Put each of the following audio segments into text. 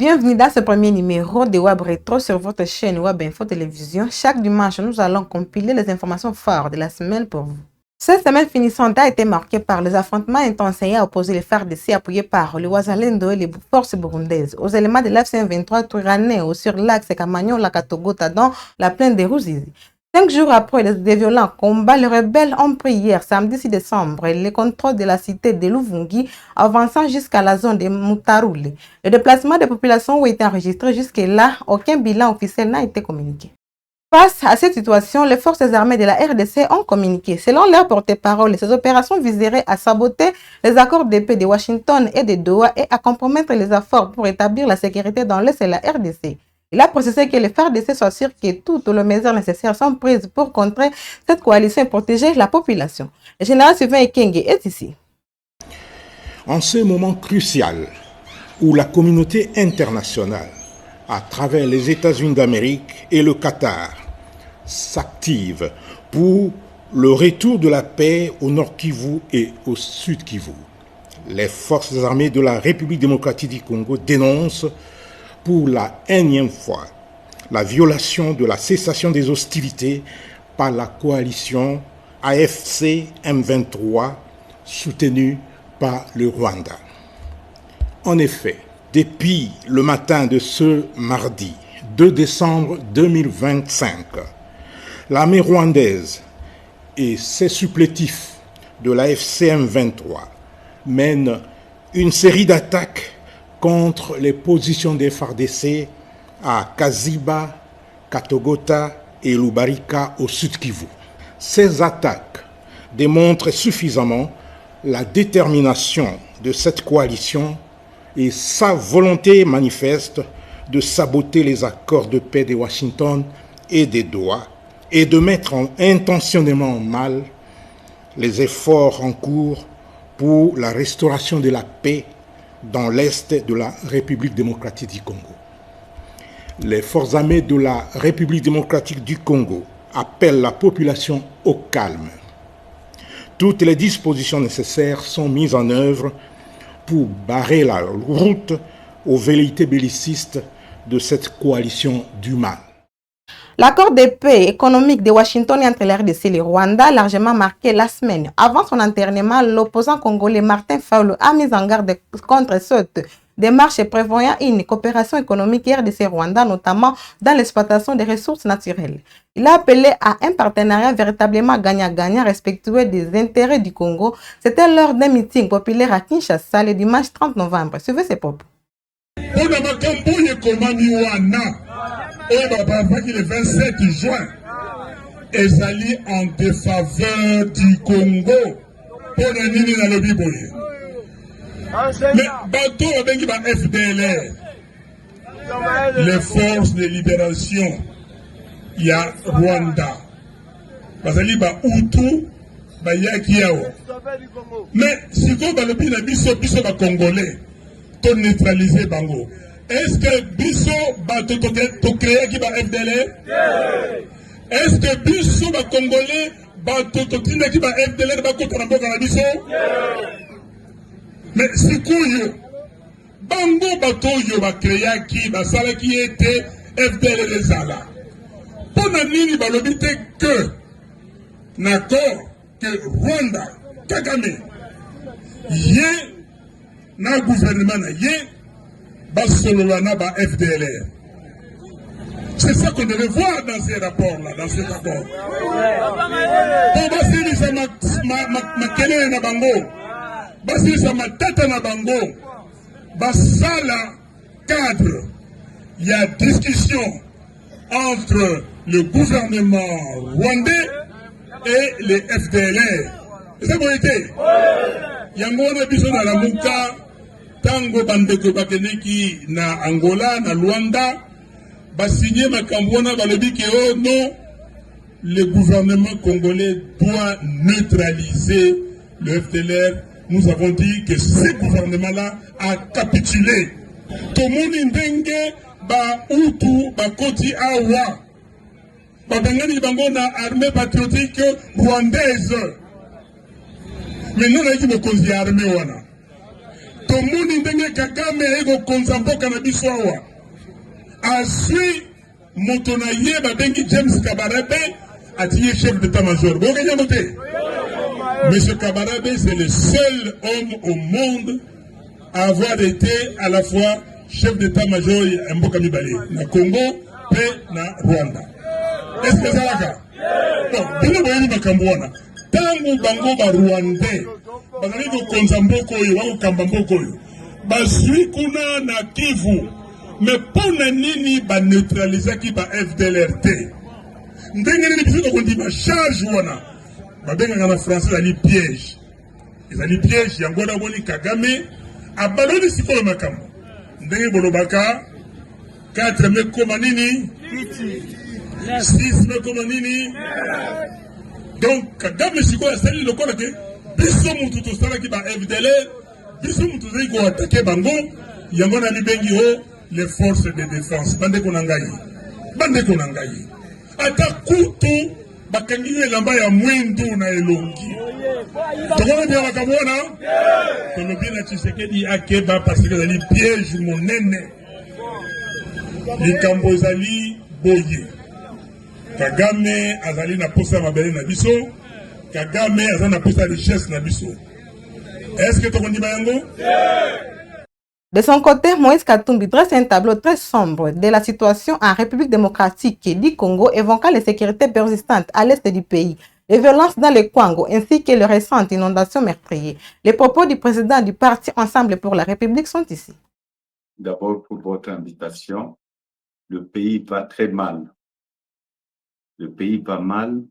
Bienvenue dans ce premier numéro de Web Retro sur votre chaîne Web Info Télévision. Chaque dimanche, nous allons compiler les informations fortes de la semaine pour vous. Cette semaine finissante a été marquée par les affrontements intenses à opposer les FARDC appuyés par le Wazalendo et les forces burundaises aux éléments de l'FCM23 Twiranéo sur l'axe Kamagnon-Lakatogota dans la plaine de Ruzizi. 5 jours après des violents combats, les rebelles ont pris hier, samedi 6 décembre, le contrôle de la cité de Luvungi, avançant jusqu'à la zone de Mutarouli. Le déplacement des populations ont été enregistré jusque-là. Aucun bilan officiel n'a été communiqué. Face à cette situation, les forces armées de la RDC ont communiqué. Selon leur porte-parole, ces opérations viseraient à saboter les accords de paix de Washington et de Doha et à compromettre les efforts pour établir la sécurité dans l'Est de la RDC. Il a précisé que les FARDC soient sûrs que toutes les mesures nécessaires sont prises pour contrer cette coalition et protéger la population. Le général Sylvain Ekenge est ici. En ce moment crucial où la communauté internationale, à travers les États-Unis d'Amérique et le Qatar, s'active pour le retour de la paix au Nord Kivu et au Sud Kivu, les forces armées de la République démocratique du Congo dénoncent pour la énième fois la violation de la cessation des hostilités par la coalition AFC M23 soutenue par le Rwanda. En effet, depuis le matin de ce mardi 2 décembre 2025, l'armée rwandaise et ses supplétifs de l'AFC M23 mènent une série d'attaques contre les positions des FARDC à Kaziba, Katogota et Lubarika au Sud Kivu. Ces attaques démontrent suffisamment la détermination de cette coalition et sa volonté manifeste de saboter les accords de paix de Washington et de Doha et de mettre intentionnellement en mal les efforts en cours pour la restauration de la paix dans l'est de la République démocratique du Congo. Les forces armées de la République démocratique du Congo appellent la population au calme. Toutes les dispositions nécessaires sont mises en œuvre pour barrer la route aux velléités bellicistes de cette coalition du mal. L'accord de paix économique de Washington entre la RDC et le Rwanda a largement marqué la semaine. Avant son internement, l'opposant congolais Martin Fayulu a mis en garde contre cette démarche prévoyant une coopération économique RDC-Rwanda, notamment dans l'exploitation des ressources naturelles. Il a appelé à un partenariat véritablement gagnant-gagnant respectueux des intérêts du Congo. C'était lors d'un meeting populaire à Kinshasa le dimanche 30 novembre. Suivez ces propos. Le 27 juin, ezali en défaveur du Congo pour le nini na lobi boye. Mais bateau abengi ba FDLR, les forces de libération ya Rwanda, bazali ba Hutu ba yaki yao. Mais si ko ba lobi na biso ba Congolais, to neutraliser bango. Est-ce que biso bato to créer qui va FDLR? Est-ce que biso ba Congolais bato to tina qui va FDLR ba kota na mboka na biso? Mais si kuyo bango bato yo ba créer qui ba sala qui était FDLR ezala. Pona nini ba lobite que d'accord que Rwanda Kagame yé na gouvernement na yé Basololana ba FDLR. C'est ça qu'on devait voir dans ces rapports-là, dans cet accord. Pour Basilisa Makele na bango, Basilisa Matata na bango, Basala cadre, il y a discussion entre le gouvernement rwandais et les FDLR. C'est bon été. Yango na biso na la muka. Tango bandeko bakeneki na Angola, na Luanda, basigné makambona balobi que oh non, le gouvernement congolais doit neutraliser le FDLR. Nous avons dit que ce gouvernement-là a capitulé. Tomoni ndenge ba Hutu ba koti awa. Ba bangani bango na armée patriotique rwandaise. Mais nous n'avons pas de armée wana. tomoni ndenge Kagame ekokonza mboka na biso awa azwi moto na ye babengi James Kabarebe atie chef d'état-major. Monsieur Kabarebe, c'est le seul homme au monde à avoir été à la fois chef d'état-major à Mboka Mibale, na Congo et na Rwanda. Est-ce que ça va faire? Non, bino boyeni makambo wana. Tango bango ba Rwandais, bazali ko konza mboko oyo, bako kamba mboko oyo. Bazwi kuna na Kivu. Mais pona nini ba neutraliser ba FDLR te? Ndenge nini biso ko ndima charge wana. Babenga na français ali piège. Ezali piège yango na boni Kagame abaloni sikoyo makambo. Ndenge bolobaka 4 me koma nini? 6 me koma nini? Donc Kagame sikoyo asali lokola ke biso mutu to sala ki ba FDLR, biso mutu zai ko attaquer bango, yango na libengi ho les forces de défense. Bande ko nangai. Bande ko nangai. Ata kutu bakangi elamba ya mwindu na elongi. Tokona bien bakamona? Tolobi na Tshisekedi akeba parce que ezali piège monene. Likambo ezali boye. Kagame azali na posa mabele na biso. Kagame azali na posa richesse na biso. Est-ce que tokondi bayango? De son côté, Moïse Katumbi dresse un tableau très sombre de la situation en République démocratique du Congo, évoquant les sécurités persistantes à l'est du pays, les violences dans le Kwango ainsi que les récentes inondations meurtrières. Les propos du président du parti Ensemble pour la République sont ici. D'abord, pour votre invitation, le pays va très mal. Le pays va mal,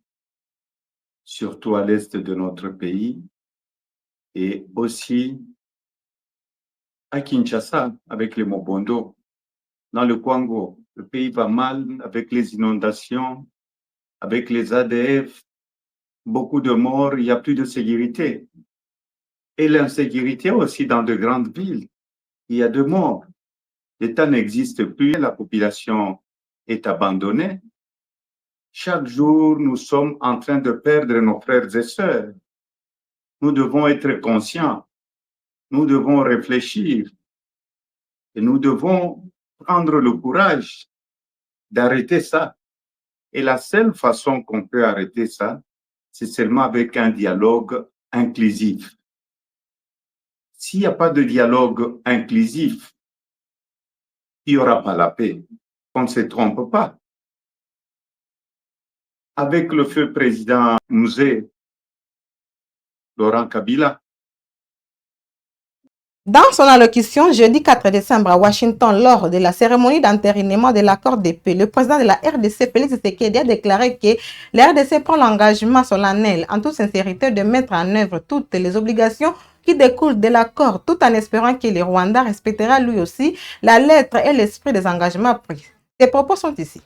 surtout à l'est de notre pays et aussi à Kinshasa avec les Mobondo. Dans le Kwango, le pays va mal avec les inondations, avec les ADF, beaucoup de morts, il n'y a plus de sécurité. Et l'insécurité aussi dans de grandes villes, il y a de morts. L'État n'existe plus, la population est abandonnée. Chaque jour, nous sommes en train de perdre nos frères et sœurs. Nous devons être conscients, nous devons réfléchir et nous devons prendre le courage d'arrêter ça. Et la seule façon qu'on peut arrêter ça, c'est seulement avec un dialogue inclusif. S'il n'y a pas de dialogue inclusif, il n'y aura pas la paix. On ne se trompe pas. Avec le feu président Musée, Laurent Kabila. Dans son allocution jeudi 4 décembre à Washington, lors de la cérémonie d'entérinement de l'accord de paix, le président de la RDC, Félix Tshisekedi, a déclaré que la RDC prend l'engagement solennel, en toute sincérité, de mettre en œuvre toutes les obligations qui découlent de l'accord, tout en espérant que le Rwanda respectera lui aussi la lettre et l'esprit des engagements pris. Ces propos sont ici.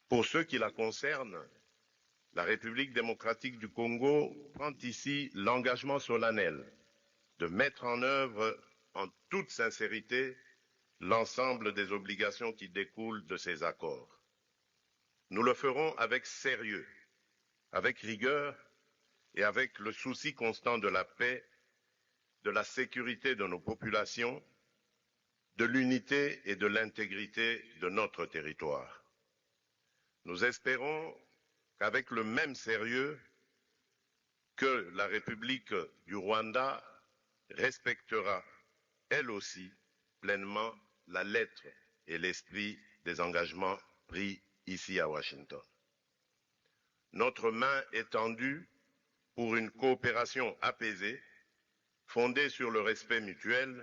Pour ceux qui la concernent, la République démocratique du Congo prend ici l'engagement solennel de mettre en œuvre en toute sincérité l'ensemble des obligations qui découlent de ces accords. Nous le ferons avec sérieux, avec rigueur et avec le souci constant de la paix, de la sécurité de nos populations, de l'unité et de l'intégrité de notre territoire. Nous espérons qu'avec le même sérieux que la République du Rwanda respectera, elle aussi, pleinement la lettre et l'esprit des engagements pris ici à Washington. Notre main est tendue pour une coopération apaisée, fondée sur le respect mutuel,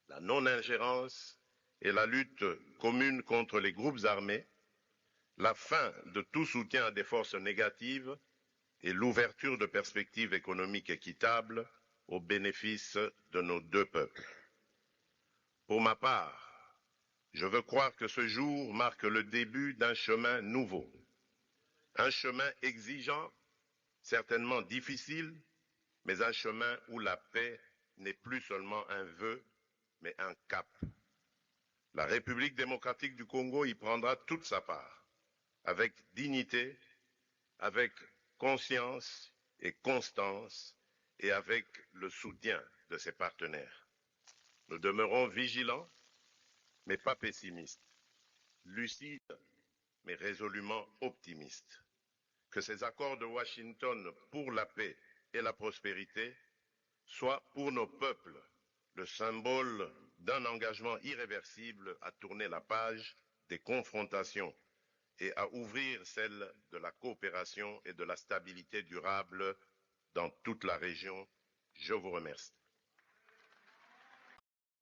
la non-ingérence et la lutte commune contre les groupes armés, la fin de tout soutien à des forces négatives et l'ouverture de perspectives économiques équitables au bénéfice de nos deux peuples. Pour ma part, je veux croire que ce jour marque le début d'un chemin nouveau, un chemin exigeant, certainement difficile, mais un chemin où la paix n'est plus seulement un vœu, mais un cap. La République démocratique du Congo y prendra toute sa part, avec dignité, avec conscience et constance, et avec le soutien de ses partenaires. Nous demeurons vigilants, mais pas pessimistes, lucides, mais résolument optimistes. Que ces accords de Washington pour la paix et la prospérité soient pour nos peuples le symbole d'un engagement irréversible à tourner la page des confrontations et à ouvrir celle de la coopération et de la stabilité durable dans toute la région. Je vous remercie.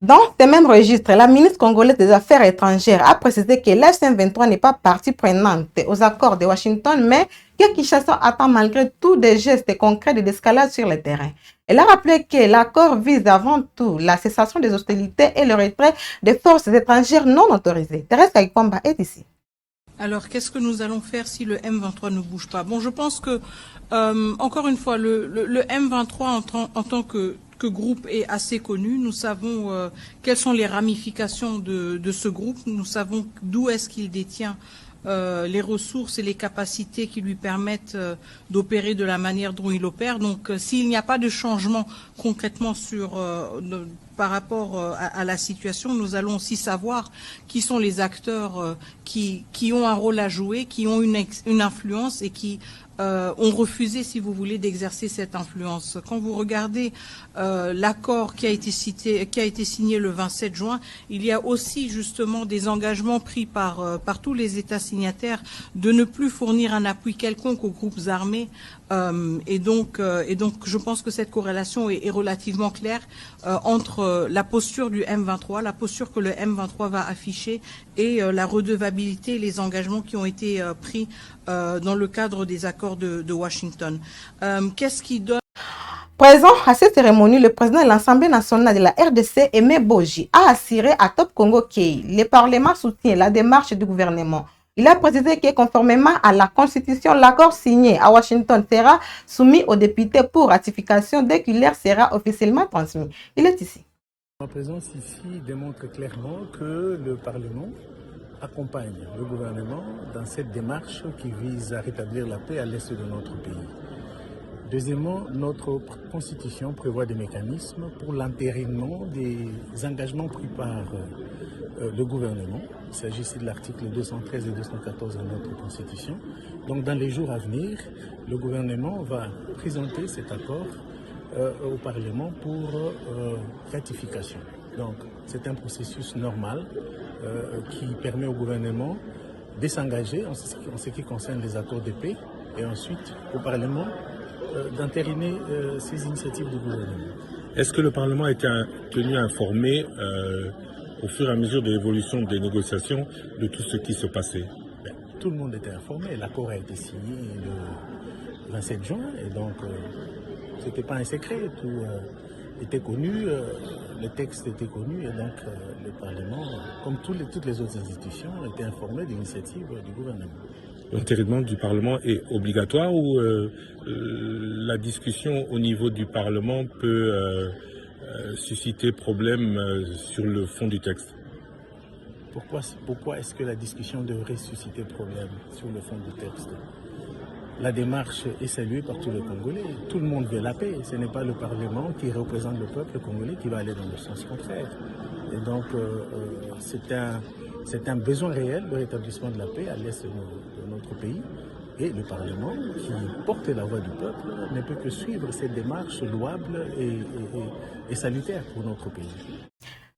Dans ce même registre, la ministre congolaise des Affaires étrangères a précisé que l'F-23 n'est pas partie prenante aux accords de Washington, mais que Kinshasa attend malgré tout des gestes concrets de l'escalade sur le terrain. Elle a rappelé que l'accord vise avant tout la cessation des hostilités et le retrait des forces étrangères non autorisées. Thérèse Kaikwamba est ici. Alors, qu'est-ce que nous allons faire si le M23 ne bouge pas? Bon, je pense que, encore une fois, le M23 en tant que groupe est assez connu. Nous savons quelles sont les ramifications de ce groupe. Nous savons d'où est-ce qu'il détient les ressources et les capacités qui lui permettent d'opérer de la manière dont il opère. Donc, s'il n'y a pas de changement concrètement par rapport à la situation, nous allons aussi savoir qui sont les acteurs qui ont un rôle à jouer, qui ont une influence et qui ont refusé, si vous voulez, d'exercer cette influence. Quand vous regardez l'accord qui a été signé le 27 juin, il y a aussi justement des engagements pris par tous les États signataires de ne plus fournir un appui quelconque aux groupes armés. Et donc, je pense que cette corrélation est relativement claire entre la posture du M23, la posture que le M23 va afficher et la redevabilité, les engagements qui ont été pris dans le cadre des accords de Washington. Qu'est-ce qui donne... Présent à cette cérémonie, le président de l'Assemblée nationale de la RDC, Aimé Boji, a assuré à Top Congo que le Parlement soutient la démarche du gouvernement. Il a précisé que conformément à la Constitution, l'accord signé à Washington sera soumis aux députés pour ratification dès qu'il leur sera officiellement transmis. Il est ici. Ma présence ici démontre clairement que le Parlement accompagne le gouvernement dans cette démarche qui vise à rétablir la paix à l'est de notre pays. Deuxièmement, notre Constitution prévoit des mécanismes pour l'entérinement des engagements pris par le gouvernement. Il s'agit ici de l'article 213 et 214 de notre Constitution. Donc dans les jours à venir, le gouvernement va présenter cet accord au Parlement pour ratification. Donc c'est un processus normal qui permet au gouvernement de s'engager en ce qui concerne les accords de paix et ensuite au Parlement d'entériner ces initiatives du gouvernement. Est-ce que le Parlement a été tenu informé au fur et à mesure de l'évolution des négociations de tout ce qui se passait? Tout le monde était informé. L'accord a été signé le 27 juin et donc ce n'était pas un secret. Tout était connu, le texte était connu et donc le Parlement, comme toutes les autres institutions, était informé de l'initiative du gouvernement. L'entérinement du Parlement est obligatoire ou la discussion au niveau du Parlement peut susciter problème sur le fond du texte? Pourquoi est-ce que la discussion devrait susciter problème sur le fond du texte? La démarche est saluée par tous les Congolais. Tout le monde veut la paix. Ce n'est pas le Parlement qui représente le peuple congolais qui va aller dans le sens contraire. Et donc, c'est un besoin réel de rétablissement de la paix à l'est de notre pays. Et le Parlement, qui porte la voix du peuple, ne peut que suivre cette démarche louable et salutaire pour notre pays.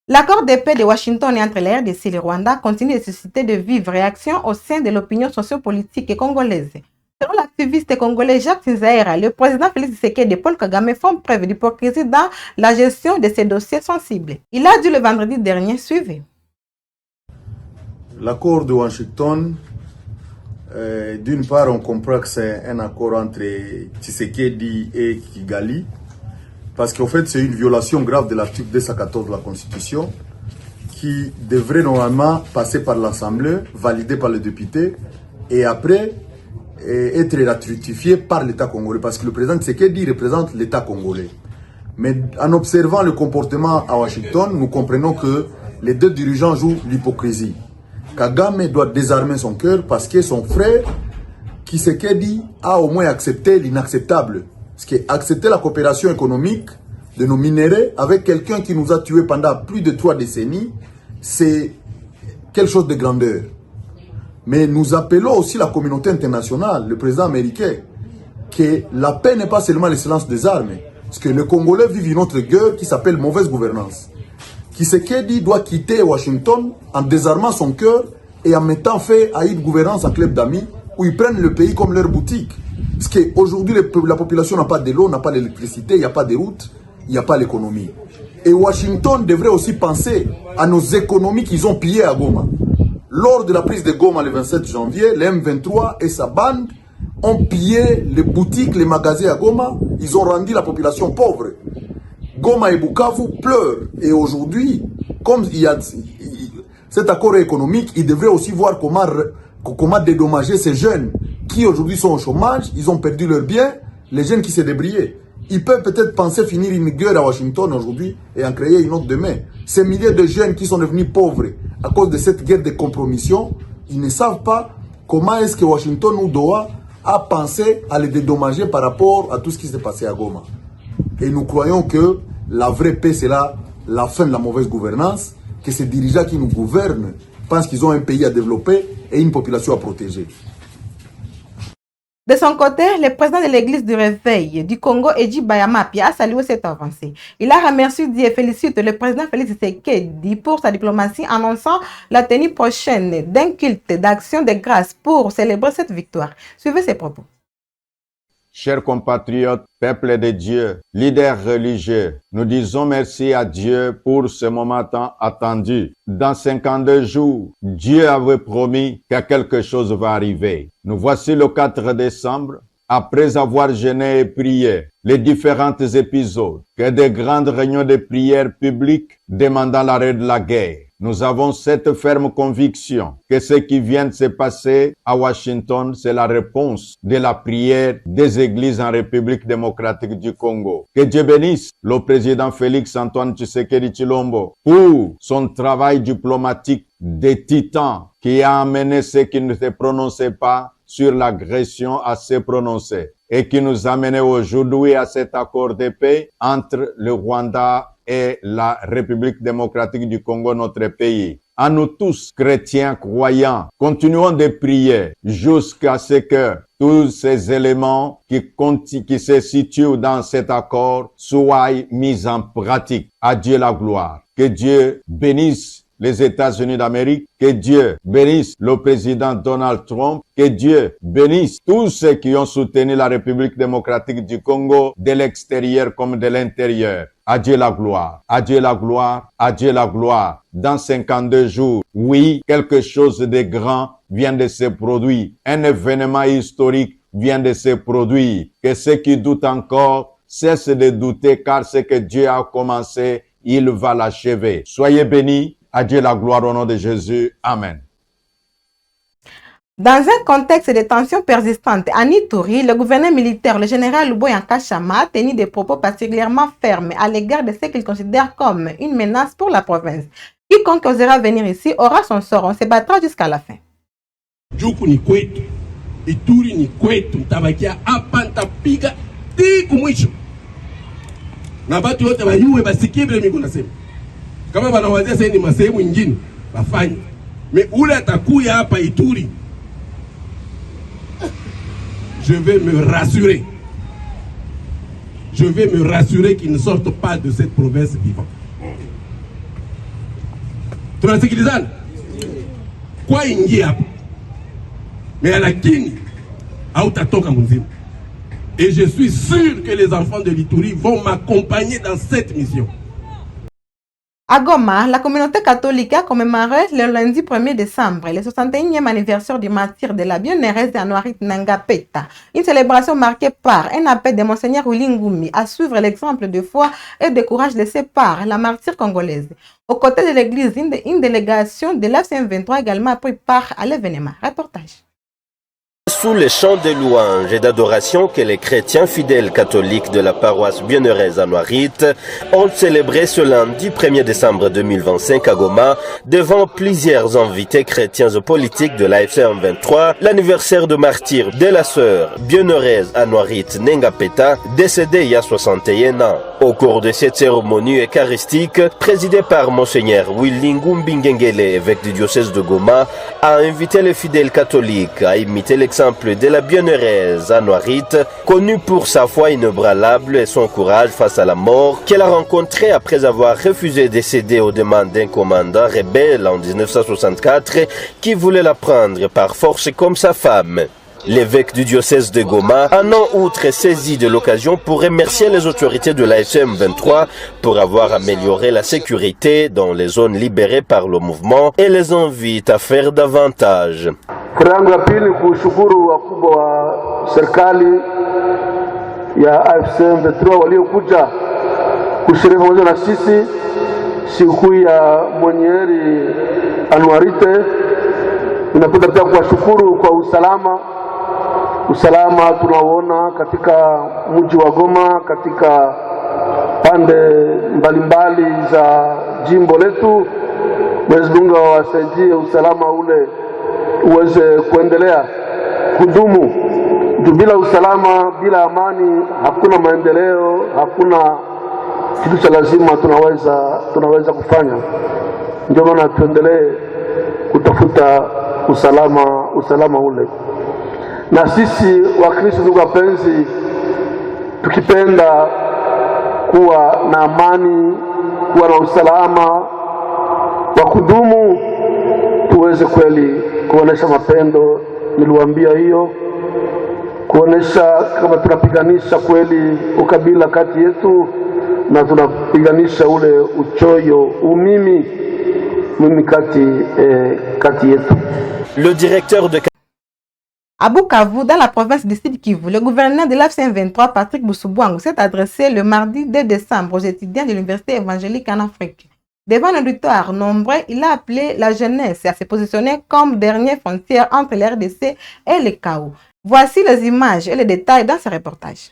L'accord de paix de Washington entre la RDC et le Rwanda continue de susciter de vives réactions au sein de l'opinion sociopolitique congolaise. Selon l'activiste congolais Jacques Sinzaera, le président Félix Tshisekedi et Paul Kagame font preuve d'hypocrisie dans la gestion de ces dossiers sensibles. Il a dit le vendredi dernier, suivez. L'accord de Washington, d'une part, on comprend que c'est un accord entre Tshisekedi et Kigali, parce qu'en fait, c'est une violation grave de l'article 214 de la Constitution, qui devrait normalement passer par l'Assemblée, validé par les députés, et après être ratifié par l'État congolais, parce que le président Tshisekedi représente l'État congolais. Mais en observant le comportement à Washington, nous comprenons que les deux dirigeants jouent l'hypocrisie. Kagame doit désarmer son cœur parce que son frère Tshisekedi a au moins accepté l'inacceptable. Parce que accepter la coopération économique de nos minéraux avec quelqu'un qui nous a tués pendant plus de 3 décennies, c'est quelque chose de grandeur. Mais nous appelons aussi la communauté internationale, le président américain, que la paix n'est pas seulement le silence des armes. Parce que les Congolais vivent une autre guerre qui s'appelle mauvaise gouvernance. Tshisekedi doit quitter Washington en désarmant son cœur et en mettant fin à une gouvernance en club d'amis où ils prennent le pays comme leur boutique. Parce qu'aujourd'hui, la population n'a pas de l'eau, n'a pas d'électricité, il n'y a pas de routes, il n'y a pas l'économie. Et Washington devrait aussi penser à nos économies qu'ils ont pillées à Goma. Lors de la prise de Goma le 27 janvier, le M23 et sa bande ont pillé les boutiques, les magasins à Goma. Ils ont rendu la population pauvre. Goma et Bukavu pleurent. Et aujourd'hui, comme il y a cet accord économique, ils devraient aussi voir comment dédommager ces jeunes qui aujourd'hui sont au chômage, ils ont perdu leurs biens, les jeunes qui s'est débrillés. Ils peuvent peut-être penser finir une guerre à Washington aujourd'hui et en créer une autre demain. Ces milliers de jeunes qui sont devenus pauvres à cause de cette guerre de compromission, ils ne savent pas comment est-ce que Washington ou Doha a pensé à les dédommager par rapport à tout ce qui s'est passé à Goma. Et nous croyons que la vraie paix, c'est là la fin de la mauvaise gouvernance, que ces dirigeants qui nous gouvernent pensent qu'ils ont un pays à développer et une population à protéger. De son côté, le président de l'église du Réveil du Congo, Edji Bayamapi, a salué cette avancée. Il a remercié Dieu et félicite le président Félix Tshisekedi pour sa diplomatie, annonçant la tenue prochaine d'un culte d'action de grâce pour célébrer cette victoire. Suivez ses propos. Chers compatriotes, peuple de Dieu, leaders religieux, nous disons merci à Dieu pour ce moment tant attendu. Dans 52 jours, Dieu avait promis que quelque chose va arriver. Nous voici le 4 décembre, après avoir jeûné et prié les différents épisodes, que de grandes réunions de prière publiques demandant l'arrêt de la guerre. Nous avons cette ferme conviction que ce qui vient de se passer à Washington, c'est la réponse de la prière des églises en République démocratique du Congo. Que Dieu bénisse le président Félix Antoine Tshisekedi Tshilombo pour son travail diplomatique de titan qui a amené ceux qui ne se prononçaient pas sur l'agression à se prononcer et qui nous a amené aujourd'hui à cet accord de paix entre le Rwanda et la République démocratique du Congo, notre pays. À nous tous, chrétiens, croyants, continuons de prier jusqu'à ce que tous ces éléments qui se situent dans cet accord soient mis en pratique. À Dieu la gloire. Que Dieu bénisse les États-Unis d'Amérique, que Dieu bénisse le président Donald Trump, que Dieu bénisse tous ceux qui ont soutenu la République démocratique du Congo de l'extérieur comme de l'intérieur. À Dieu la gloire, à Dieu la gloire, à Dieu la gloire. Dans 52 jours, oui, quelque chose de grand vient de se produire. Un événement historique vient de se produire. Que ceux qui doutent encore cessent de douter car ce que Dieu a commencé, il va l'achever. Soyez bénis. À Dieu la gloire au nom de Jésus. Amen. Dans un contexte de tensions persistantes à Ituri, le gouverneur militaire, le général Luboya Chama, a tenu des propos particulièrement fermes à l'égard de ce qu'il considère comme une menace pour la province. Quiconque osera venir ici aura son sort. On se battra jusqu'à la fin. Juku ni kwetu, Ituri ni kwetu, tabakia apanta piga tiku mwisho. Na batu yote bayuwe basikie vile mimi nasema. Kama wanawazia sasa ni masehemu nyingine wafanye. Mais ule atakuya hapa Ituri. Je vais me rassurer. Je vais me rassurer qu'ils ne sortent pas de cette province vivant. Tunasikilizana? Kwa ingia hapa. Mais lakini hautatoka mzima. Et je suis sûr que les enfants de l'Ituri vont m'accompagner dans cette mission. À Goma, la communauté catholique a commémoré le lundi 1er décembre le 61e anniversaire du martyre de la bienheureuse Anoarit Nangapeta. Une célébration marquée par un appel de Monseigneur Willy Ngumi à suivre l'exemple de foi et de courage laissé par la martyre congolaise. Aux côtés de l'église, une délégation de l'AFC M23 également a pris part à l'événement. Reportage. Sous les chants de louanges et d'adoration que les chrétiens fidèles catholiques de la paroisse bienheureuse à Noirit ont célébré ce lundi 1er décembre 2025 à Goma, devant plusieurs invités chrétiens et politiques de l'AFC M23, l'anniversaire de martyr de la sœur bienheureuse à Noirit Nengapeta, décédée il y a 61 ans. Au cours de cette cérémonie eucharistique, présidée par Monseigneur Willy Ngumbingengele, évêque du diocèse de Goma, a invité les fidèles catholiques à imiter l'exemple de la bienheureuse à Noirit, connue pour sa foi inébranlable et son courage face à la mort, qu'elle a rencontré après avoir refusé de céder aux demandes d'un commandant rebelle en 1964 qui voulait la prendre par force comme sa femme. L'évêque du diocèse de Goma en a outre saisi de l'occasion pour remercier les autorités de l'AFC M23 pour avoir amélioré la sécurité dans les zones libérées par le mouvement et les invite à faire davantage. Furaha yangu ya pili kushukuru wakubwa wa serikali ya AFC M23 waliokuja kushiriki pamoja na sisi sikukuu ya Mwenyeri Anuarite. Ninapenda pia kuwashukuru kwa usalama tunaoona katika mji wa Goma, katika pande mbalimbali za jimbo letu. Mwenyezi Mungu awasaidie usalama ule uweze kuendelea kudumu. Bila usalama, bila amani, hakuna maendeleo, hakuna kitu cha lazima tunaweza kufanya. Ndio maana tuendelee kutafuta usalama ule. Na sisi Wakristo ndugu wapenzi, tukipenda kuwa na amani, kuwa na usalama wa kudumu, tuweze kweli kuonesha mapendo. Niliwaambia hiyo, kuonesha kama tunapiganisha kweli ukabila kati yetu na tunapiganisha ule uchoyo, umimi kati yetu. Le directeur de À Bukavu, dans la province du Sud Kivu, le gouverneur de l'AFC M23, Patrick Boussoubouangou, s'est adressé le mardi 2 décembre aux étudiants de l'Université évangélique en Afrique. Devant un auditoire nombreux, il a appelé la jeunesse à se positionner comme dernière frontière entre la RDC et le chaos. Voici les images et les détails dans ce reportage.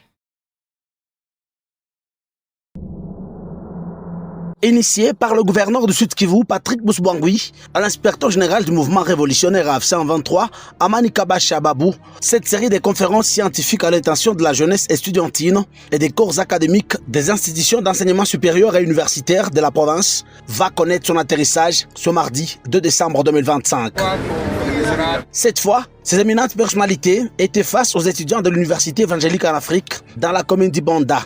Initié par le gouverneur du Sud Kivu, Patrick Boussoubouangou, à l'inspecteur général du mouvement révolutionnaire AFC M23, Amani Kabasha Babou, cette série de conférences scientifiques à l'intention de la jeunesse estudiantine et des corps académiques des institutions d'enseignement supérieur et universitaire de la province va connaître son atterrissage ce mardi 2 décembre 2025. Cette fois, ces éminentes personnalités étaient face aux étudiants de l'Université évangélique en Afrique dans la commune d'Ibanda.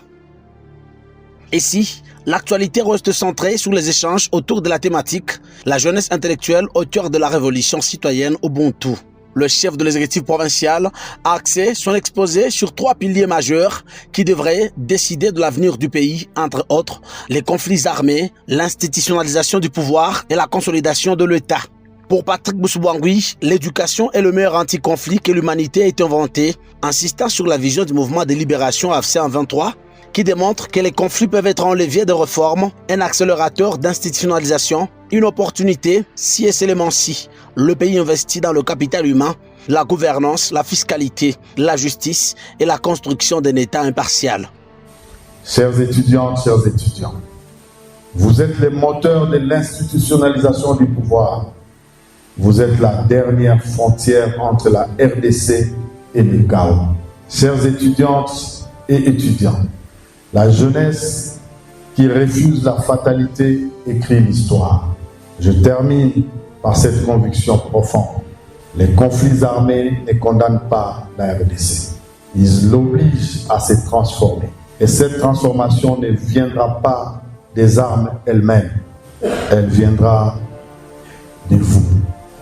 Ici, l'actualité reste centrée sur les échanges autour de la thématique « La jeunesse intellectuelle au cœur de la révolution citoyenne Ubuntu ». Le chef de l'exécutif provincial a axé son exposé sur 3 piliers majeurs qui devraient décider de l'avenir du pays, entre autres les conflits armés, l'institutionnalisation du pouvoir et la consolidation de l'État. Pour Patrick Boussoubouangou, l'éducation est le meilleur anti-conflit que l'humanité ait inventé, insistant sur la vision du mouvement de libération AFC M23, qui démontre que les conflits peuvent être un levier de réforme, un accélérateur d'institutionnalisation, une opportunité si et seulement si le pays investit dans le capital humain, la gouvernance, la fiscalité, la justice et la construction d'un État impartial. Chers étudiantes, chers étudiants, vous êtes les moteurs de l'institutionnalisation du pouvoir. Vous êtes la dernière frontière entre la RDC et le chaos. Chères étudiantes et étudiants, la jeunesse qui refuse la fatalité écrit l'histoire. Je termine par cette conviction profonde. Les conflits armés ne condamnent pas la RDC. Ils l'obligent à se transformer. Et cette transformation ne viendra pas des armes elles-mêmes. Elle viendra de vous.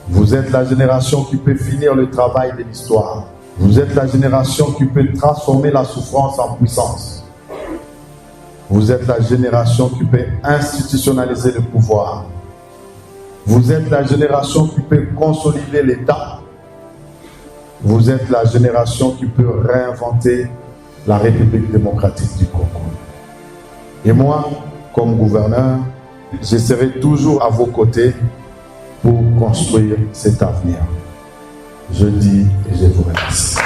Vous êtes la génération qui peut finir le travail de l'histoire. Vous êtes la génération qui peut transformer la souffrance en puissance. Vous êtes la génération qui peut institutionnaliser le pouvoir. Vous êtes la génération qui peut consolider l'État. Vous êtes la génération qui peut réinventer la République démocratique du Congo. Et moi, comme gouverneur, je serai toujours à vos côtés pour construire cet avenir. Je dis et je vous remercie.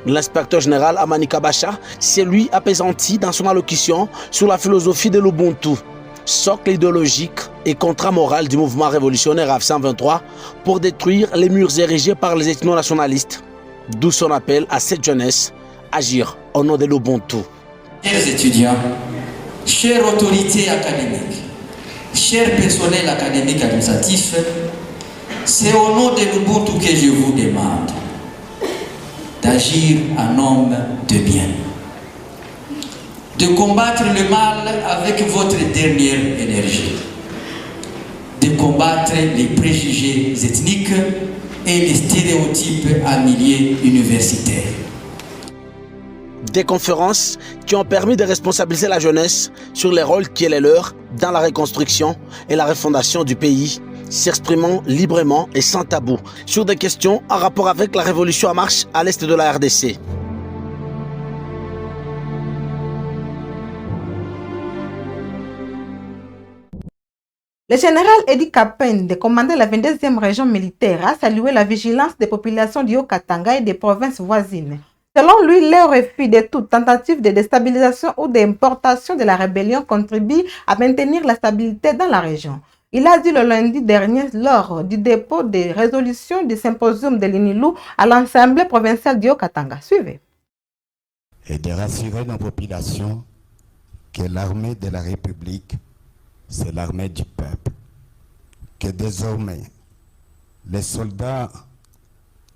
L'inspecteur général Amani Kabacha s'est lui apaisanti dans son allocution sur la philosophie de l'Ubuntu, socle idéologique et contrat moral du mouvement révolutionnaire AF123 pour détruire les murs érigés par les ethno-nationalistes. D'où son appel à cette jeunesse, agir au nom de l'Ubuntu. Chers étudiants, chères autorités académiques, chers personnels académiques administratifs, c'est au nom de l'Ubuntu que je vous demande d'agir en homme de bien, de combattre le mal avec votre dernière énergie, de combattre les préjugés ethniques et les stéréotypes à milieu universitaire. Des conférences qui ont permis de responsabiliser la jeunesse sur les rôles qui est les leurs dans la reconstruction et la refondation du pays, s'exprimant librement et sans tabou sur des questions en rapport avec la révolution en marche à l'est de la RDC. Le général Edi Kapen, commandant la 22e région militaire, a salué la vigilance des populations du Haut-Katanga et des provinces voisines. Selon lui, le refus de toute tentative de déstabilisation ou d'importation de la rébellion contribue à maintenir la stabilité dans la région. Il a dit le lundi dernier lors du dépôt des résolutions du symposium de l'INILU à l'Assemblée provinciale du Haut-Katanga. Suivez. Et de rassurer nos populations que l'armée de la République, c'est l'armée du peuple. Que désormais, les soldats,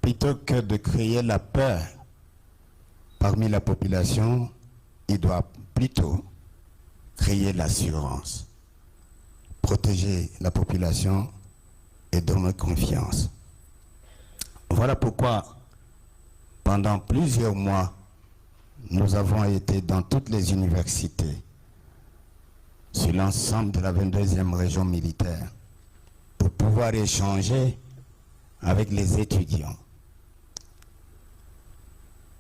plutôt que de créer la peur parmi la population, ils doivent plutôt créer l'assurance, protéger la population et donner confiance. Voilà pourquoi, pendant plusieurs mois, nous avons été dans toutes les universités, sur l'ensemble de la 22e région militaire, pour pouvoir échanger avec les étudiants.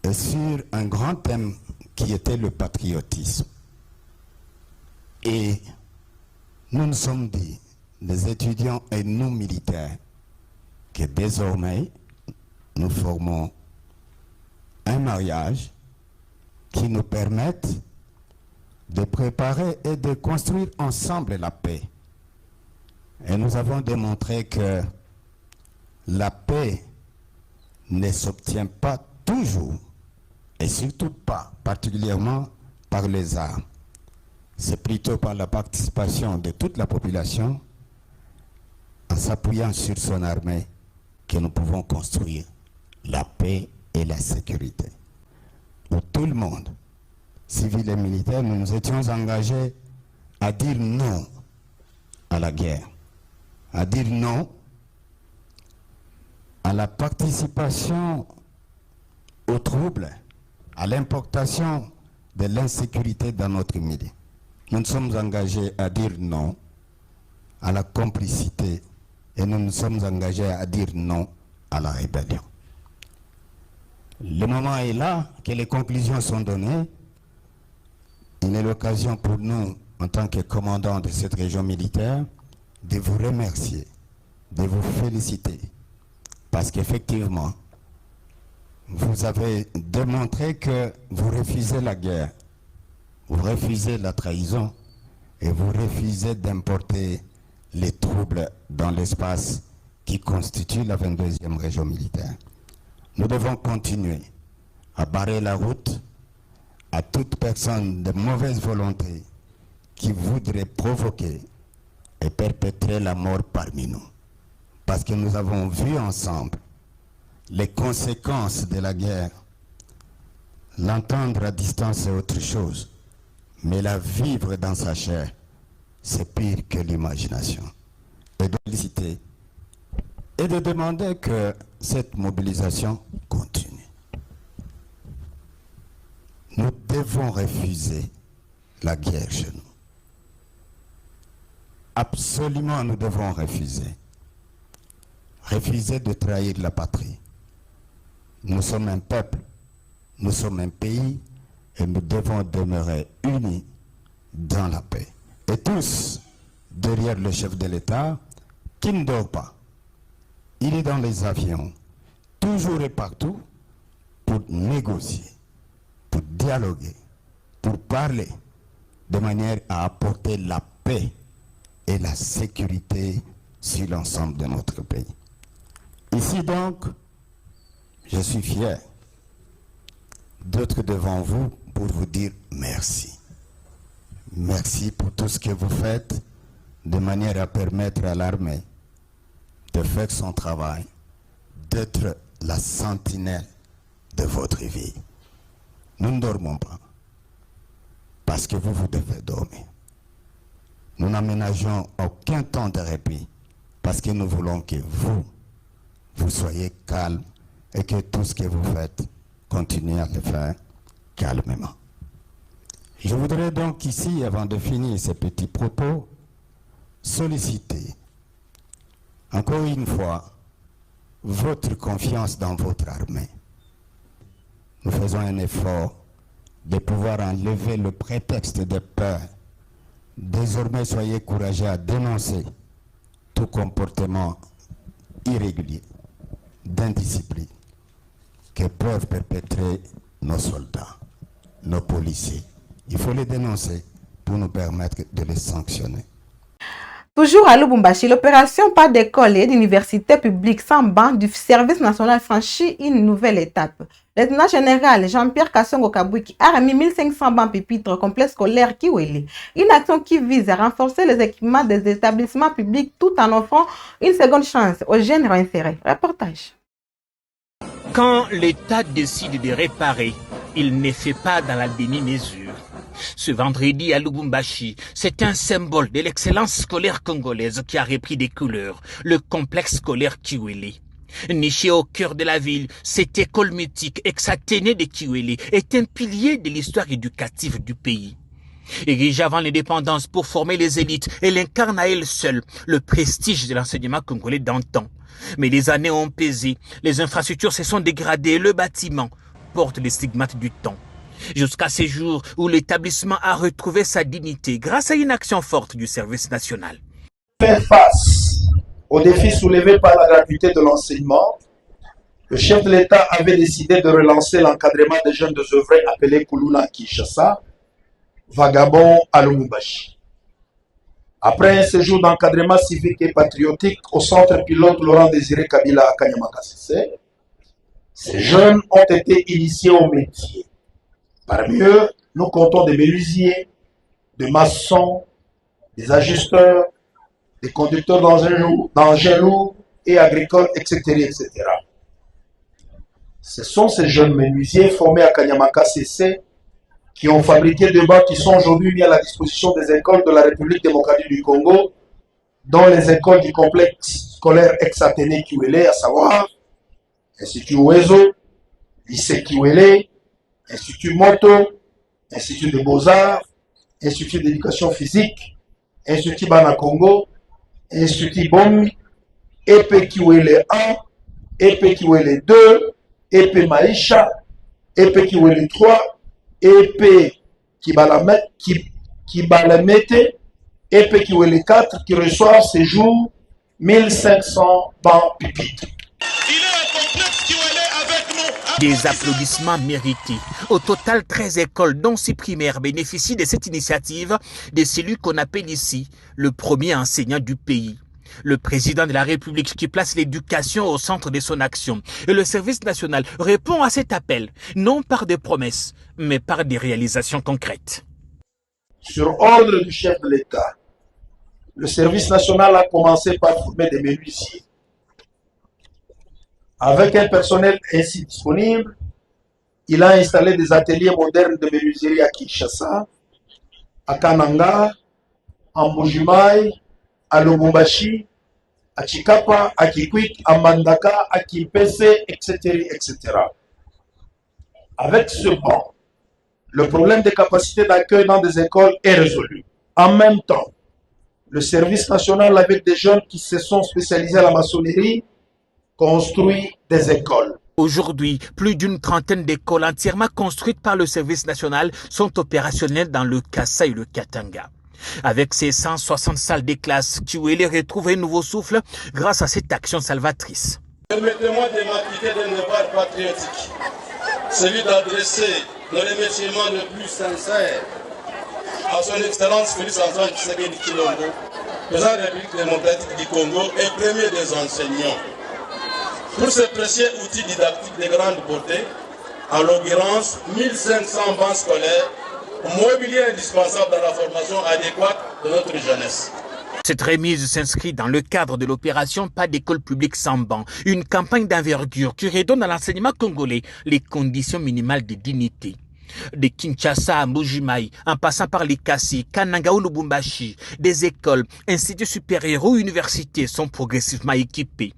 Et sur un grand thème qui était le patriotisme. Et nous nous sommes dit, les étudiants et nous militaires, que désormais, nous formons un mariage qui nous permette de préparer et de construire ensemble la paix. Et nous avons démontré que la paix ne s'obtient pas toujours, et surtout pas particulièrement par les armes. C'est plutôt par la participation de toute la population, en s'appuyant sur son armée, que nous pouvons construire la paix et la sécurité. Pour tout le monde, civils et militaires, nous nous étions engagés à dire non à la guerre, à dire non à la participation aux troubles, à l'importation de l'insécurité dans notre milieu. Nous nous sommes engagés à dire non à la complicité et nous nous sommes engagés à dire non à la rébellion. Le moment est là que les conclusions sont données. Il est l'occasion pour nous, en tant que commandant de cette région militaire, de vous remercier, de vous féliciter, parce qu'effectivement, vous avez démontré que vous refusez la guerre, vous refusez la trahison et vous refusez d'importer les troubles dans l'espace qui constitue la 22e région militaire. Nous devons continuer à barrer la route à toute personne de mauvaise volonté qui voudrait provoquer et perpétrer la mort parmi nous. Parce que nous avons vu ensemble les conséquences de la guerre. L'entendre à distance, c'est autre chose. Mais la vivre dans sa chair, c'est pire que l'imagination. Et de féliciter et de demander que cette mobilisation continue. Nous devons refuser la guerre chez nous. Absolument, nous devons refuser. Refuser de trahir la patrie. Nous sommes un peuple, nous sommes un pays et nous devons demeurer unis dans la paix. Et tous, derrière le chef de l'État, qui ne dort pas, il est dans les avions, toujours et partout, pour négocier, pour dialoguer, pour parler, de manière à apporter la paix et la sécurité sur l'ensemble de notre pays. Ici donc, je suis fier d'être devant vous pour vous dire merci. Merci pour tout ce que vous faites de manière à permettre à l'armée de faire son travail, d'être la sentinelle de votre vie. Nous ne dormons pas parce que vous devez dormir. Nous n'aménageons aucun temps de répit parce que nous voulons que vous soyez calme et que tout ce que vous faites, continuez à le faire calmement. Je voudrais donc ici, avant de finir ces petits propos, solliciter encore une fois votre confiance dans votre armée. Nous faisons un effort de pouvoir enlever le prétexte de peur. Désormais, soyez courageux à dénoncer tout comportement irrégulier, d'indiscipline que peuvent perpétrer nos soldats, nos policiers. Il faut les dénoncer pour nous permettre de les sanctionner. Toujours à Lubumbashi, l'opération Pas d'école et d'université publique sans banc du service national franchit une nouvelle étape. Le lieutenant général Jean-Pierre Kassongo-Kabouki a remis 1500 bancs pupitres au complexe scolaire Kiweli. Une action qui vise à renforcer les équipements des établissements publics tout en offrant une seconde chance aux jeunes réinsérés. Reportage. Quand l'État décide de réparer, il ne fait pas dans la demi-mesure. Ce vendredi à Lubumbashi, c'est un symbole de l'excellence scolaire congolaise qui a repris des couleurs, le complexe scolaire Kiweli. Niché au cœur de la ville, cette école mythique ex-Athénée de Kiweli est un pilier de l'histoire éducative du pays. Érigée avant l'indépendance pour former les élites, elle incarne à elle seule le prestige de l'enseignement congolais d'antan. Mais les années ont pesé, les infrastructures se sont dégradées, le bâtiment porte les stigmates du temps. Jusqu'à ces jours où l'établissement a retrouvé sa dignité grâce à une action forte du service national. Faire face aux défis soulevés par la gratuité de l'enseignement, le chef de l'État avait décidé de relancer l'encadrement des jeunes désœuvrés appelés Kuluna à Kinshasa, vagabonds à Lubumbashi. Après un séjour d'encadrement civique et patriotique au centre pilote Laurent Désiré Kabila à Kanyama-Kasese, ces jeunes ont été initiés au métier. Parmi eux, nous comptons des menuisiers, des maçons, des ajusteurs, des conducteurs d'engins lourds et agricoles, etc., etc. Ce sont ces jeunes menuisiers formés à Kanyama-Kasese qui ont fabriqué des bancs qui sont aujourd'hui mis à la disposition des écoles de la République démocratique du Congo, dont les écoles du complexe scolaire ex-Athénée Kiwele, à savoir Institut Ouezo, Lycée Kiwele, Institut Moto, Institut des Beaux-Arts, Institut d'éducation physique, Institut Bana-Congo, Institut Bomi, EP Kiwele 1, EP Kiwele 2, EP Maïcha, EP Kiwele 3, EP Kibalamete, EP Kiwele 4 qui reçoivent ces jours 1500 bancs pupitres. Des applaudissements mérités. Au total, 13 écoles, dont 6 primaires, bénéficient de cette initiative de celui qu'on appelle ici le premier enseignant du pays. Le président de la République qui place l'éducation au centre de son action. Et le service national répond à cet appel, non par des promesses, mais par des réalisations concrètes. Sur ordre du chef de l'État, le service national a commencé par former des menuisiers. Avec un personnel ainsi disponible, il a installé des ateliers modernes de menuiserie à Kinshasa, à Kananga, à Mbujimayi, à Lubumbashi, à Chikapa, à Kikwit, à Mandaka, à Kimpese, etc., etc. Avec ce banc, le problème des capacités d'accueil dans des écoles est résolu. En même temps, le service national, avec des jeunes qui se sont spécialisés à la maçonnerie, construit des écoles. Aujourd'hui, plus d'une trentaine d'écoles entièrement construites par le service national sont opérationnelles dans le Kassa et le Katanga. Avec ses 160 salles de classe, Chiwele retrouve un nouveau souffle grâce à cette action salvatrice. Permettez-moi de m'appliquer d'un devoir patriotique, celui d'adresser le remerciement le plus sincère à son Excellence Félix Antoine Tshisekedi Tshilombo, président de la République démocratique du Congo et premier des enseignants, pour ce précieux outil didactique de grande beauté, en l'occurrence 1500 bancs scolaires, mobilier indispensable dans la formation adéquate de notre jeunesse. Cette remise s'inscrit dans le cadre de l'opération Pas d'école publique sans banc, une campagne d'envergure qui redonne à l'enseignement congolais les conditions minimales de dignité. De Kinshasa à Mbujimayi, en passant par les Kassi, Kananga ou Lubumbashi, des écoles, instituts supérieurs ou universités sont progressivement équipées.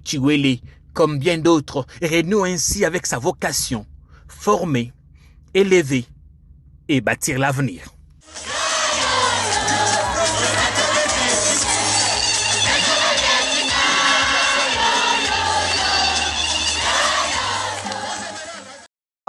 Chiwele, comme bien d'autres, renoue ainsi avec sa vocation, former, élever et bâtir l'avenir.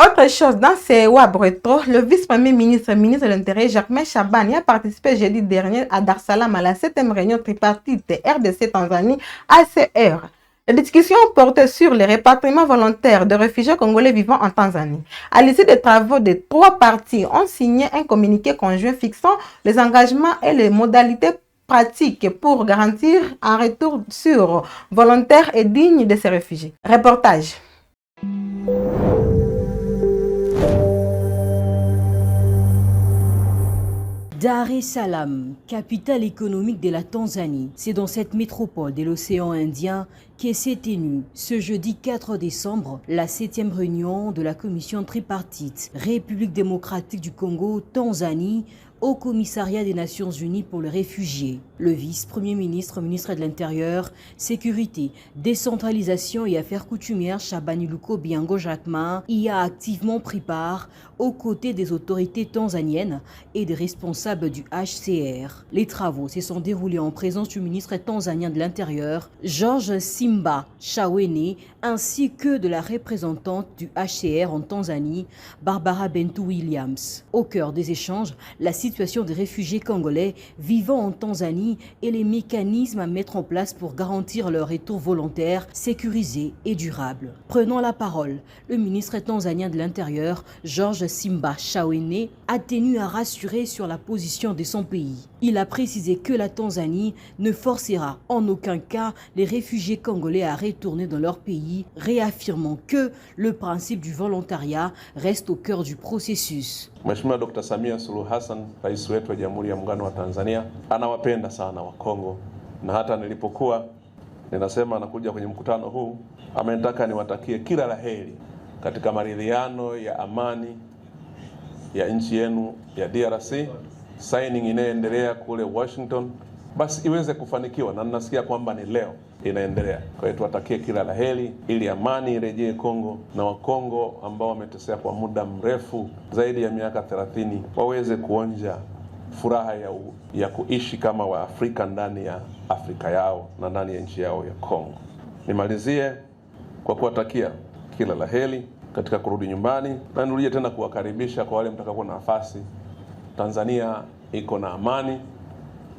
Autre chose, dans ces WAB Retro, le vice-premier ministre de l'Intérieur, Jacquemain Chabani, a participé jeudi dernier à Dar es Salaam à la 7e réunion tripartite RDC-Tanzanie ACR. La discussion portait sur les répatriements volontaires de réfugiés congolais vivant en Tanzanie. À l'issue des travaux des 3 parties, ont signé un communiqué conjoint fixant les engagements et les modalités pratiques pour garantir un retour sûr, volontaire et digne de ces réfugiés. Reportage. Dar es Salaam, capitale économique de la Tanzanie, c'est dans cette métropole de l'océan Indien que s'est tenue ce jeudi 4 décembre la 7e réunion de la commission tripartite République démocratique du Congo, Tanzanie, au commissariat des Nations Unies pour les réfugiés. Le vice-premier ministre, ministre de l'Intérieur, Sécurité, Décentralisation et Affaires coutumières Chabani Luko Biango Jacquemain y a activement pris part aux côtés des autorités tanzaniennes et des responsables du HCR. Les travaux se sont déroulés en présence du ministre tanzanien de l'Intérieur, George Simba Chawene, ainsi que de la représentante du HCR en Tanzanie, Barbara Bentou Williams. Au cœur des échanges, la situation des réfugiés congolais vivant en Tanzanie et les mécanismes à mettre en place pour garantir leur retour volontaire, sécurisé et durable. Prenant la parole, le ministre tanzanien de l'Intérieur, George Simba Chawene, a tenu à rassurer sur la position de son pays. Il a précisé que la Tanzanie ne forcera en aucun cas les réfugiés congolais à retourner dans leur pays, réaffirmant que le principe du volontariat reste au cœur du processus. Mheshimiwa Dr. Samia Suluhu Hassan, rais wetu wa Jamhuri ya Muungano wa Tanzania, anawapenda sana Wakongo, na hata nilipokuwa ninasema anakuja kwenye mkutano huu, amenitaka niwatakie kila laheri katika maridhiano ya amani ya nchi yenu ya DRC. Signing inayoendelea kule Washington basi iweze kufanikiwa, na ninasikia kwamba ni leo inaendelea. Kwa hiyo tuwatakie kila laheri ili amani irejee Kongo, na Wakongo ambao wameteseka kwa muda mrefu zaidi ya miaka 30 waweze kuonja furaha ya kuishi kama Waafrika ndani ya Afrika yao na ndani ya nchi yao ya Kongo. Nimalizie kwa kuwatakia kila laheri katika kurudi nyumbani, na nirudie tena kuwakaribisha kwa wale mtakaokuwa na nafasi. Tanzania iko na amani.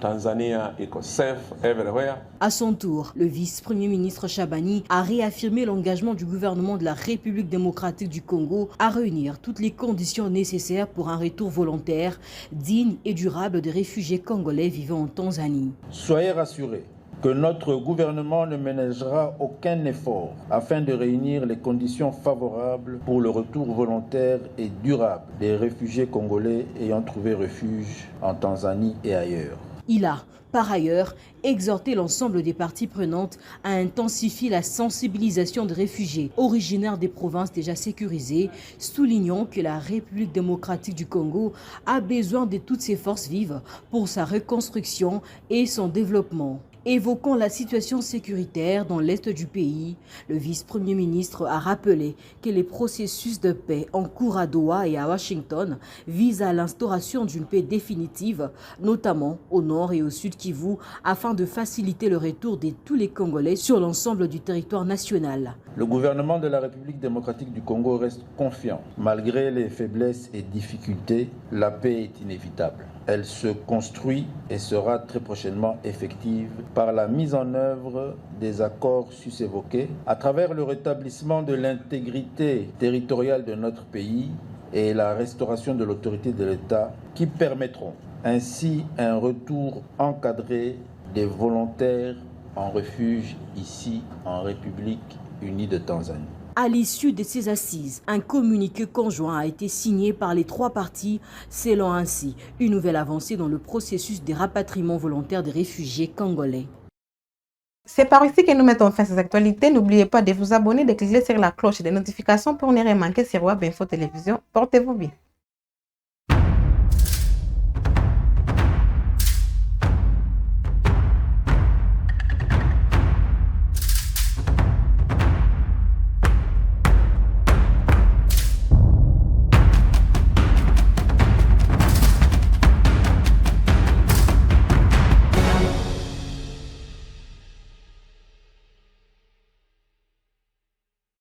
Tanzania est safe everywhere. À son tour, le vice-premier ministre Chabani a réaffirmé l'engagement du gouvernement de la République démocratique du Congo à réunir toutes les conditions nécessaires pour un retour volontaire, digne et durable des réfugiés congolais vivant en Tanzanie. Soyez rassurés que notre gouvernement ne ménagera aucun effort afin de réunir les conditions favorables pour le retour volontaire et durable des réfugiés congolais ayant trouvé refuge en Tanzanie et ailleurs. Il a, par ailleurs, exhorté l'ensemble des parties prenantes à intensifier la sensibilisation des réfugiés originaires des provinces déjà sécurisées, soulignant que la République démocratique du Congo a besoin de toutes ses forces vives pour sa reconstruction et son développement. Évoquant la situation sécuritaire dans l'est du pays, le vice-premier ministre a rappelé que les processus de paix en cours à Doha et à Washington visent à l'instauration d'une paix définitive, notamment au nord et au sud Kivu, afin de faciliter le retour de tous les Congolais sur l'ensemble du territoire national. Le gouvernement de la République démocratique du Congo reste confiant. Malgré les faiblesses et difficultés, la paix est inévitable. Elle se construit et sera très prochainement effective par la mise en œuvre des accords sus-évoqués à travers le rétablissement de l'intégrité territoriale de notre pays et la restauration de l'autorité de l'État qui permettront ainsi un retour encadré des volontaires en refuge ici en République unie de Tanzanie. À l'issue de ces assises, un communiqué conjoint a été signé par les 3 parties, scellant ainsi une nouvelle avancée dans le processus de rapatriement volontaire des réfugiés congolais. C'est par ici que nous mettons fin à ces actualités. N'oubliez pas de vous abonner, de cliquer sur la cloche des notifications pour ne rien manquer sur Web Info Télévision. Portez-vous bien.